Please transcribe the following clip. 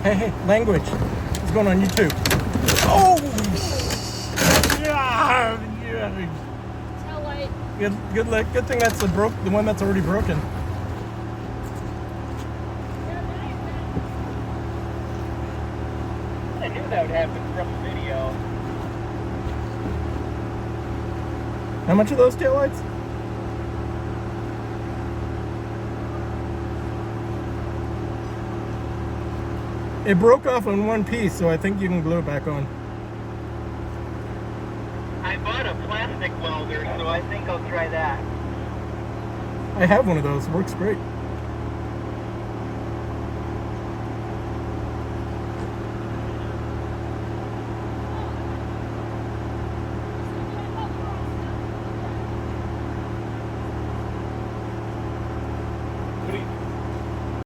Hey, language. What's going on YouTube? Oh! Yeah! Tail light. Good thing that's the one that's already broken. I knew that would happen from the video. How much are those taillights? It broke off in one piece, so I think you can glue it back on. I bought a plastic welder, so I think I'll try that. I have one of those. It works great.